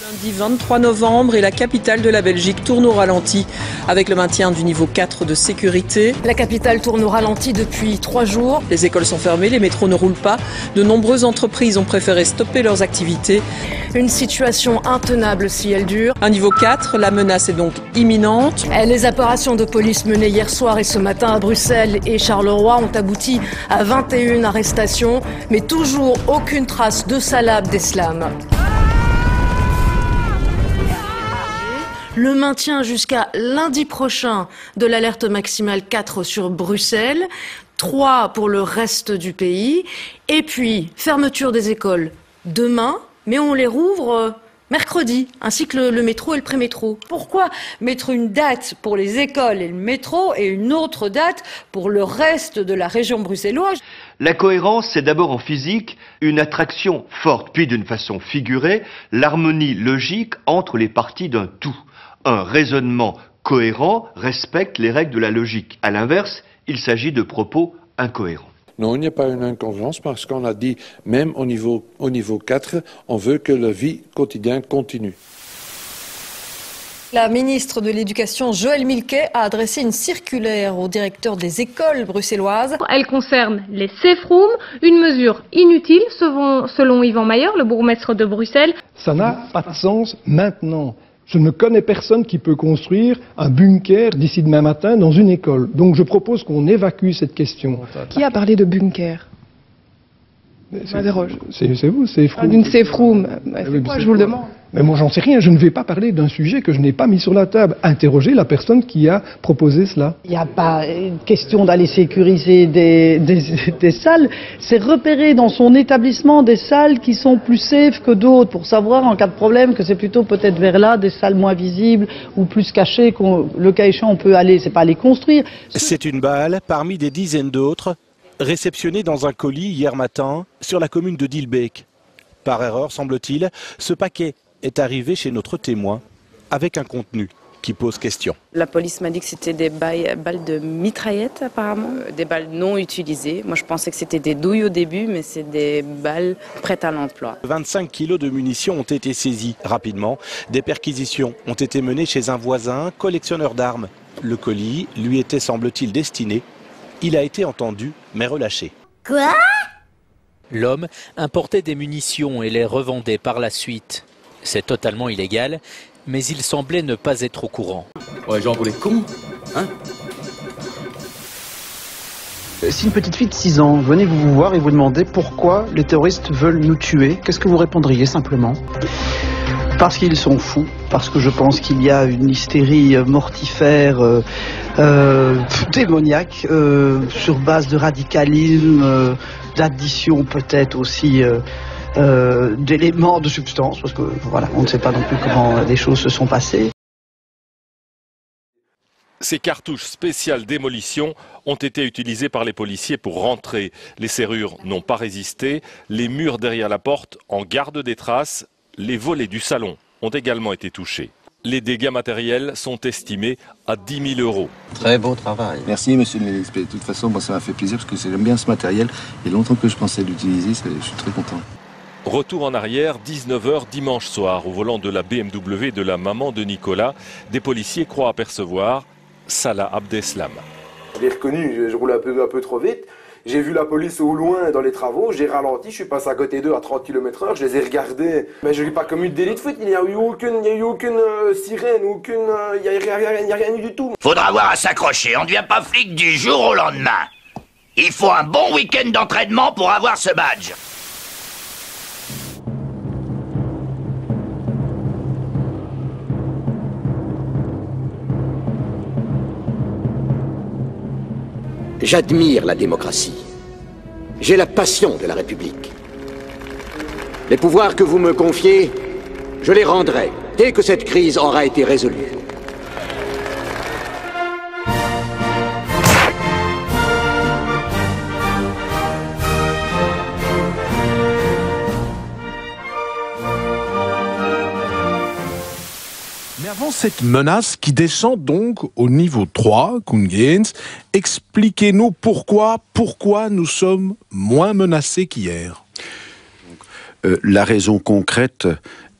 Lundi 23 novembre et la capitale de la Belgique tourne au ralenti avec le maintien du niveau 4 de sécurité. La capitale tourne au ralenti depuis 3 jours. Les écoles sont fermées, les métros ne roulent pas. De nombreuses entreprises ont préféré stopper leurs activités. Une situation intenable si elle dure. Un niveau 4, la menace est donc imminente. Les opérations de police menées hier soir et ce matin à Bruxelles et Charleroi ont abouti à 21 arrestations, mais toujours aucune trace de Salah Abdeslam. Le maintien jusqu'à lundi prochain de l'alerte maximale 4 sur Bruxelles, 3 pour le reste du pays, et puis fermeture des écoles demain, mais on les rouvre mercredi, ainsi que le métro et le prémétro. Pourquoi mettre une date pour les écoles et le métro et une autre date pour le reste de la région bruxelloise? La cohérence, c'est d'abord en physique une attraction forte, puis d'une façon figurée, l'harmonie logique entre les parties d'un tout. Un raisonnement cohérent respecte les règles de la logique. À l'inverse, il s'agit de propos incohérents. Non, il n'y a pas une incongruence parce qu'on a dit, même au niveau 4, on veut que la vie quotidienne continue. La ministre de l'Éducation, Joëlle Milquet, a adressé une circulaire au directeur des écoles bruxelloises. Elle concerne les safe rooms, une mesure inutile selon Yvan Mayer, le bourgmestre de Bruxelles. Ça n'a pas de sens maintenant. Je ne connais personne qui peut construire un bunker d'ici demain matin dans une école. Donc je propose qu'on évacue cette question. Qui a parlé de bunker? C'est vous, safe room. D'une safe room. C'est quoi, je vous le demande? Mais moi j'en sais rien, je ne vais pas parler d'un sujet que je n'ai pas mis sur la table. Interrogez la personne qui a proposé cela. Il n'y a pas une question d'aller sécuriser des salles, c'est repérer dans son établissement des salles qui sont plus safe que d'autres pour savoir en cas de problème que c'est plutôt peut-être vers là des salles moins visibles ou plus cachées, le cas échéant on peut aller, c'est pas les construire. C'est une balle parmi des dizaines d'autres réceptionnées dans un colis hier matin sur la commune de Dilbeek. Par erreur, semble-t-il, ce paquet est arrivé chez notre témoin avec un contenu qui pose question. La police m'a dit que c'était des balles de mitraillette apparemment, des balles non utilisées. Moi je pensais que c'était des douilles au début, mais c'est des balles prêtes à l'emploi. 25 kilos de munitions ont été saisis rapidement. Des perquisitions ont été menées chez un voisin, collectionneur d'armes. Le colis lui était, semble-t-il, destiné. Il a été entendu, mais relâché. Quoi ? L'homme importait des munitions et les revendait par la suite. C'est totalement illégal, mais il semblait ne pas être au courant. Ouais, genre pour les cons, hein? Si une petite fille de 6 ans venait vous voir et vous demandait pourquoi les terroristes veulent nous tuer, qu'est-ce que vous répondriez simplement? Parce qu'ils sont fous, parce que je pense qu'il y a une hystérie mortifère, démoniaque, sur base de radicalisme, d'addition peut-être aussi d'éléments de substance, parce que voilà, on ne sait pas non plus comment les choses se sont passées. Ces cartouches spéciales démolition ont été utilisées par les policiers pour rentrer. Les serrures n'ont pas résisté, les murs derrière la porte en gardent des traces, les volets du salon ont également été touchés. Les dégâts matériels sont estimés à 10 000 €. Très beau travail. Merci monsieur le ministre. De toute façon, moi, ça m'a fait plaisir parce que j'aime bien ce matériel. Et longtemps que je pensais l'utiliser, je suis très content. Retour en arrière, 19 h dimanche soir, au volant de la BMW de la maman de Nicolas, des policiers croient apercevoir Salah Abdeslam. Je l'ai reconnu, je roule un peu trop vite. J'ai vu la police au loin dans les travaux, j'ai ralenti, je suis passé à côté d'eux à 30 km/h, je les ai regardés. Mais je n'ai pas commis de délit de fuite, il n'y a eu aucune sirène, il n'y a rien eu du tout. Faudra avoir à s'accrocher, on ne devient pas flic du jour au lendemain. Il faut un bon week-end d'entraînement pour avoir ce badge. J'admire la démocratie. J'ai la passion de la République. Les pouvoirs que vous me confiez, je les rendrai dès que cette crise aura été résolue. Mais avant cette menace qui descend donc au niveau 3, Koen Geens, expliquez-nous pourquoi nous sommes moins menacés qu'hier. La raison concrète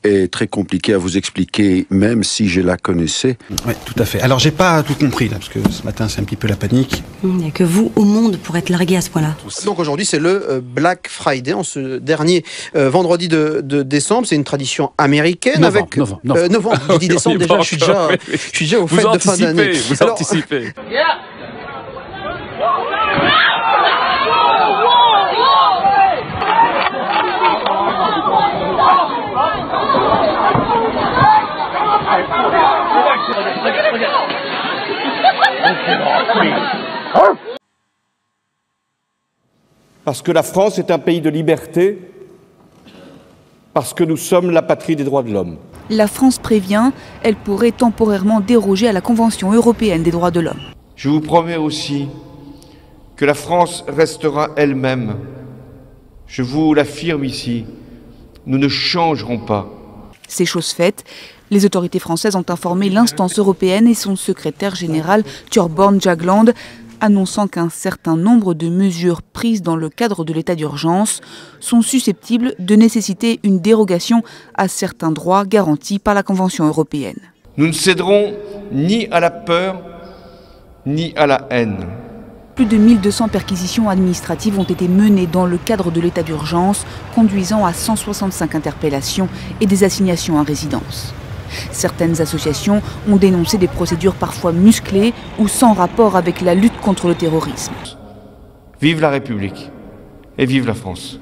est très compliquée à vous expliquer, même si je la connaissais. Oui, tout à fait. Alors, j'ai pas tout compris, là, parce que ce matin, c'est un petit peu la panique. Il n'y a que vous au monde pour être largué à ce point-là. Donc aujourd'hui, c'est le Black Friday, en ce dernier vendredi de décembre. C'est une tradition américaine. Novembre, j'ai dit décembre déjà, je suis déjà au fait de fin d'année. Vous anticipez. Parce que la France est un pays de liberté, parce que nous sommes la patrie des droits de l'homme. La France prévient, elle pourrait temporairement déroger à la Convention européenne des droits de l'homme. Je vous promets aussi que la France restera elle-même. Je vous l'affirme ici, nous ne changerons pas. C'est chose faite. Les autorités françaises ont informé l'instance européenne et son secrétaire général Thorbjørn Jagland, annonçant qu'un certain nombre de mesures prises dans le cadre de l'état d'urgence sont susceptibles de nécessiter une dérogation à certains droits garantis par la Convention européenne. Nous ne céderons ni à la peur, ni à la haine. Plus de 1200 perquisitions administratives ont été menées dans le cadre de l'état d'urgence, conduisant à 165 interpellations et des assignations à résidence. Certaines associations ont dénoncé des procédures parfois musclées ou sans rapport avec la lutte contre le terrorisme. Vive la République et vive la France.